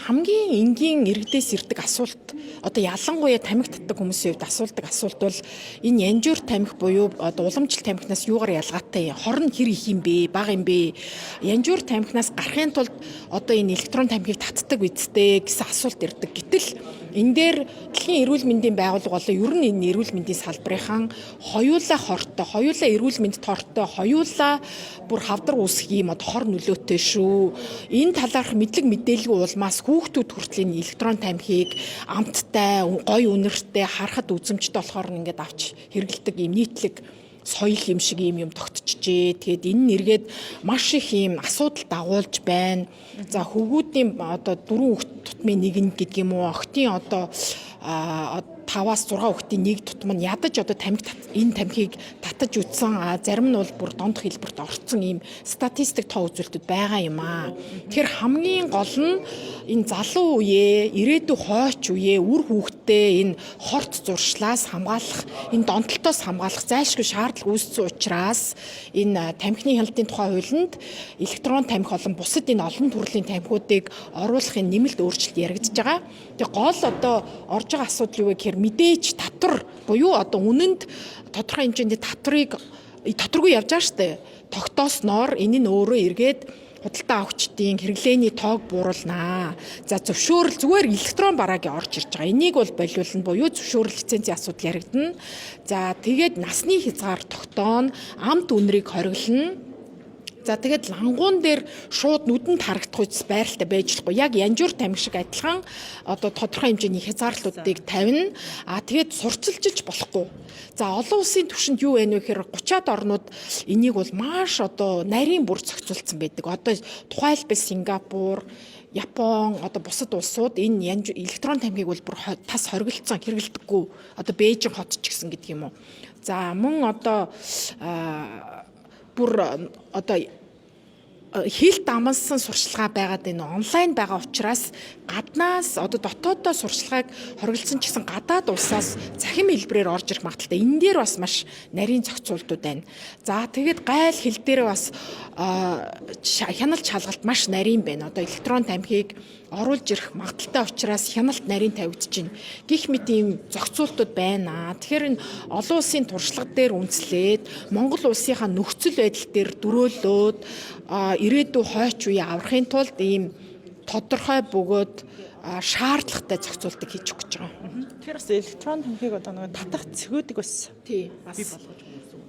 хамгийн энгийн иргэдээс ирдэг асуулт одоо ялангуяа тамхи татдаг хүмүүсийн хувьд асуудаг асуулт бол энэ янжуур тамхи буюу одоо уламжлалт тамхинаас юугаар ялгаатай хор нь хэр их юм бэ бага юм бэ янжуур тамхинаас гарахын тулд одоо энэ электрон тамхиг татдаг үсттэй гэсэн асуулт ирдэг. Гэтэл энэ дээр дэлхийн эрүүл мэндийн байгууллага болон ер нь энэ эрүүл мэндийн салбарынхан хоёулаа хортой, хоёулаа эрүүл мэнд тортой, хоёулаа бүр хавдар үүсэх юм одоо хор нөлөөтэй шүү. Энэ талаарх мэдлэг мэдээлгүй улмаас хүүхдүүд хүртэл энэ электрон тамхиг амттай, гоё үнэртэй харахад үзэмжтэй болохоор ингээд авч хэрэгэлдэг юм нийтлэг соёл юм шиг юм тогтчихжээ. Тэгээд энэ нэргээд маш их юм асуудал дагуулж байна. За хөвгүүдийн одоо 4 хүүхэд тутмын нэг нь гэдэг юм уу? Охтын одоо 5-6 хүүхдийн нэг тутам нь ядаж одоо энэ тамхиг татаж үтсэн зарим нь бол бүр дондох хэлбэрт орцсон ийм статистик тоо үзүүлэлтүүд байгаа юм аа. Тэгэхээр хамгийн гол нь энэ залуу үеэ, ирээдүйн хойч үеэ үр хүүхдээ энэ хорт зуршлаас хамгаалах, энэ донтолтоос хамгаалах зайлшгүй шаардлага үүссэн учраас энэ тамхины хяналтын тухай хуулинд электрон тамхи болон бусад энэ олон төрлийн тамхиудыг оруулахын нэмэлт өөрчлөлт яригдж байгаа. Тэгээ гол одоо орж байгаа асуудал юу вэ гэхээр мэдээж татвар буюу одоо үнэнд тодорхой хэмжээний татваргүй явж байгаа штэ. Тогтоосноор энэ нь өөрөө эргээд худалдаа авагчдын хэрэглээний тоог бууруулнаа. За зөвшөөрөл зүгээр электрон бараагийн орж ирж байгаа. Энийг бол болиулна буюу зөвшөөрөл лицензийн асуудал яригдана. За тэгээд насны хязгаар тогтооно, амт үнэрийг хориглоно. За тэгээд лангуун дээр шууд нүдэнд харагдах үс байралтай байж болохгүй. Яг янжуур тамхи шиг адилхан одоо тодорхой хэмжээний хязгаарлалтуудыг тавина. Тэгээд сурталчилж болохгүй. За олон улсын түвшинд юу вэ гэхээр 30-аад орнууд энийг бол маш одоо нарийн бүр зохицуулсан байдаг. Одоо тухайлбал Сингапур, Япон одоо бусад улсууд энэ электрон тамхиг бол бүр тас хориглолцсон хэрэгэлдэггүй. Одоо Бээжин хот ч гэсэн гэдэг юм уу. За мөн одоо бүр одоо хил дамсан сурчлагаа байгаад энэ онлайн байгаа учраас гаднаас одоо дотооддоо сурчлагыг хориглосон ч гэсэн гадаад улсаас цахим хэлбэрээр орж ирэх магадaltaй. Энэ дээр бас маш нарийн зохицуултууд байна. За тэгээд гайл хил дээр бас хяналт шалгалт маш нарийн байна. Одоо электрон тамхиг оруулж ирэх магадaltaй учраас хяналт нарийн тавигдж байна. Гэх мэт ийм зохицуултууд байна. Тэгэхээр энэ олон улсын туршлага дээр үндэслээд Монгол улсынхаа нөхцөл байдал дээр дөрөөлөөд ирээдүйн хойч үе аврахын тулд ийм тодорхой бөгөөд шаардлагатай зохицуултыг хийж өгч байгаа. Тэгэхээр бас электрон тамхиг одоо нэг татах цэгүүдэг бас тий бас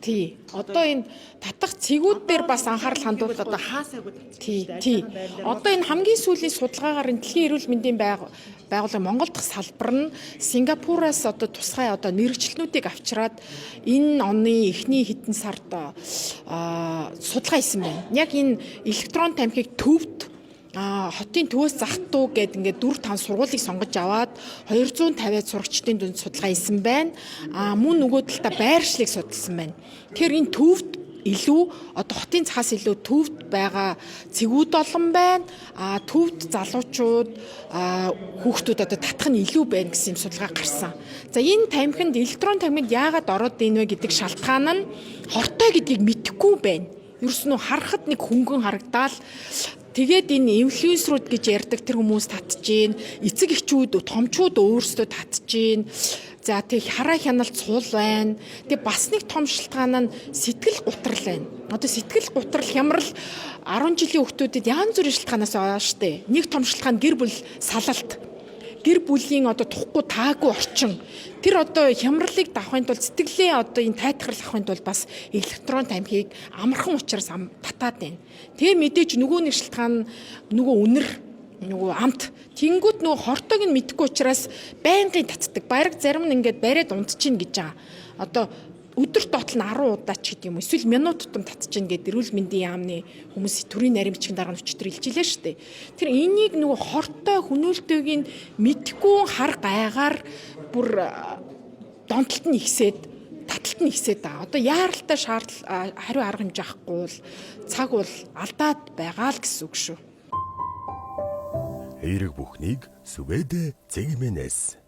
тий. Одоо энэ татах цэгүүд дээр бас анхаарал хандуулах одоо хаасаагүй татчих. Тий. Одоо энэ хамгийн сүүлийн судалгаагаар энэ дэлхийн эрүүл мэндийн байгууллага Монгол дахь салбар нь Сингапураас одоо тусгай одоо мэрэгчлэнүүдийг авчираад энэ оны эхний хэдэн сард судалгаа хийсэн байна. Яг энэ электрон тамхиг төвд хотын төвөөс захтуу гэд ингээд 4-5 сургуулийг сонгож аваад 250-аад сурагчдын дунд судалгаа хийсэн байна. Мөн нөгөө талдаа байршлыг судалсан байна. Тэгэхээр энэ төвд илүү одоо хотын цахаас илүү төвд байгаа цэгүүд олон байна. Төвд залуучууд хүүхдүүд одоо татах нь илүү байна гэсэн юм судалгаа гарсан. За энэ тамхинд электрон тамхинд яагаад ороод ийн вэ гэдэг шалтгаан нь хортой гэдгийг мэдэхгүй байна. Ерөөснөө харахад нэг хөнгөн харагдаал тэгээд энэ инфлюенсерүүд гэж ярьдаг тэр хүмүүс татчихээн, эцэг эхчүүд, томчууд өөрсдөө татчихээн. За тэг хараа хяналт сул байна. Тэг бас нэг том шалтгаан нь сэтгэл гутрал байна. Одоо сэтгэл гутрал хямрал 10 жилийн хүүхдүүдэд янз бүрийн шалтгаанаас байгаа штэ. Нэг том шалтгаан гэр бүл салалт. Гэр бүлийн одоо тухгүй таагүй орчин. Тэр одоо хямралыг давахын тулд сэтгэлээ одоо энэ тайтгарл авахын тулд бас электрон тамхиг амархан учраас татаад байна. Тэгээ мэдээж нөгөө нэг шалтгаан нөгөө үнэр нөгөө амт тэнгүүд нөгөө хортойг нь мэдгүй учраас байнгын татдаг. Бараг зарим нь ингээд бариад унтчихна гэж байгаа. Одоо өдөрт дотол нь 10 удаа ч гэдэг юм. Эсвэл минут тутам татчихна гэдэг эрүүл мэндийн яамны хүмүүс төрийн нарийн бичгийн дарга өчтөр илжилээ шүү дээ. Тэр энийг нөгөө хортой хөнөөлтөйг нь мэдгүй хар гайгаар бүр донтолт нь ихсээд таталт нь ихсээд байгаа. Одоо яаралтай хариу арга хэмжээ авахгүй бол цаг бол алдаад байгаа л гэсэн үг шүү. Эерэг бүхнийг Сүбэдэ Цэгмэнэс